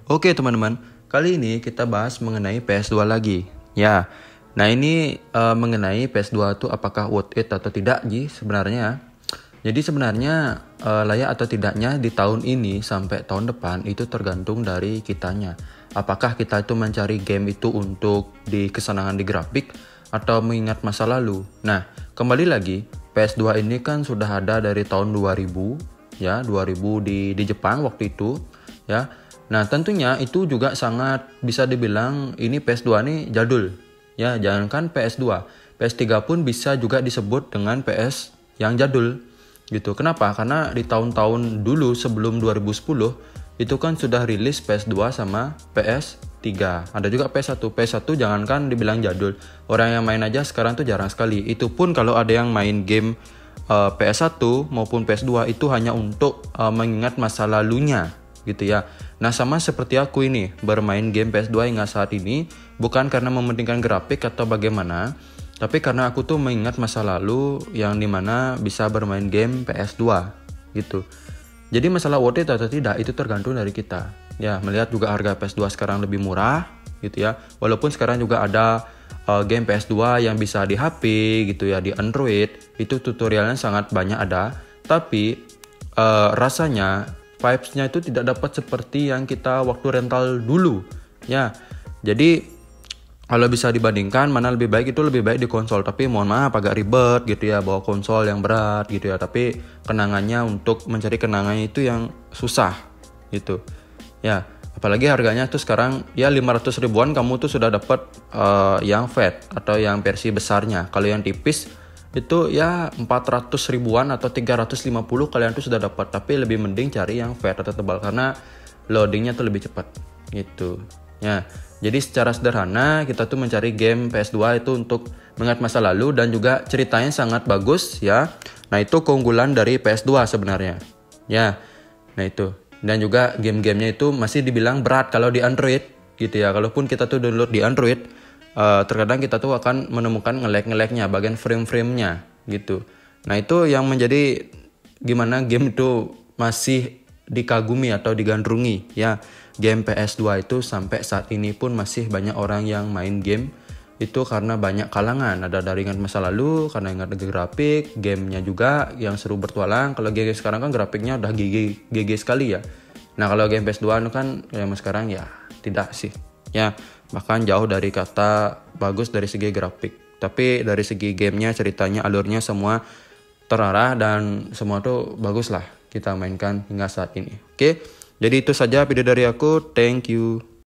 Oke teman-teman, kali ini kita bahas mengenai PS2 lagi. Ya, nah ini mengenai PS2 itu apakah worth it atau tidak sebenarnya. Jadi sebenarnya layak atau tidaknya di tahun ini sampai tahun depan itu tergantung dari kitanya. Apakah kita itu mencari game itu untuk di kesenangan di grafik atau mengingat masa lalu. Nah, kembali lagi PS2 ini kan sudah ada dari tahun 2000 ya, 2000 di Jepang waktu itu ya. Nah, tentunya itu juga sangat bisa dibilang ini PS2 ini jadul. Ya, jangankan PS2, PS3 pun bisa juga disebut dengan PS yang jadul. Gitu. Kenapa? Karena di tahun-tahun dulu sebelum 2010 itu kan sudah rilis PS2 sama PS3. Ada juga PS1. PS1 jangankan dibilang jadul. Orang yang main aja sekarang tuh jarang sekali. Itu pun kalau ada yang main game PS1 maupun PS2 itu hanya untuk mengingat masa lalunya gitu ya. Nah, sama seperti aku ini bermain game PS2 hingga saat ini bukan karena mementingkan grafik atau bagaimana, tapi karena aku tuh mengingat masa lalu yang dimana bisa bermain game PS2 gitu. Jadi masalah worth it atau tidak itu tergantung dari kita. Ya, melihat juga harga PS2 sekarang lebih murah gitu ya. Walaupun sekarang juga ada game PS2 yang bisa di HP gitu ya, di Android, itu tutorialnya sangat banyak ada. Tapi rasanya vibes-nya itu tidak dapat seperti yang kita waktu rental dulu ya. Jadi kalau bisa dibandingkan mana lebih baik, itu lebih baik di konsol. Tapi mohon maaf agak ribet gitu ya bawa konsol yang berat gitu ya. Tapi kenangannya, untuk mencari kenangannya itu yang susah gitu ya. Apalagi harganya tuh sekarang ya 500 ribuan kamu tuh sudah dapat yang fat atau yang versi besarnya. Kalau yang tipis itu ya 400 ribuan atau 350 kalian tuh sudah dapat. Tapi lebih mending cari yang fat atau tebal karena loadingnya tuh lebih cepat gitu ya. Jadi secara sederhana kita tuh mencari game PS2 itu untuk mengingat masa lalu dan juga ceritanya sangat bagus ya. Nah, itu keunggulan dari PS2 sebenarnya ya. Nah, itu. Dan juga game-gamenya itu masih dibilang berat kalau di Android gitu ya. Kalaupun kita tuh download di Android, terkadang kita tuh akan menemukan nge-lag-nya bagian frame-framenya gitu. Nah, itu yang menjadi gimana game itu masih dikagumi atau digandrungi ya. Game PS2 itu sampai saat ini pun masih banyak orang yang main game itu karena banyak kalangan. Ada dari ingat masa lalu, karena ingat grafik, gamenya juga yang seru bertualang. Kalau game sekarang kan grafiknya udah GG sekali ya. Nah, kalau game PS2 itu kan yang sekarang ya tidak sih ya, bahkan jauh dari kata bagus dari segi grafik. Tapi dari segi gamenya, ceritanya, alurnya semua terarah dan semua tuh bagus lah kita mainkan hingga saat ini. Oke, jadi itu saja video dari aku. Thank you.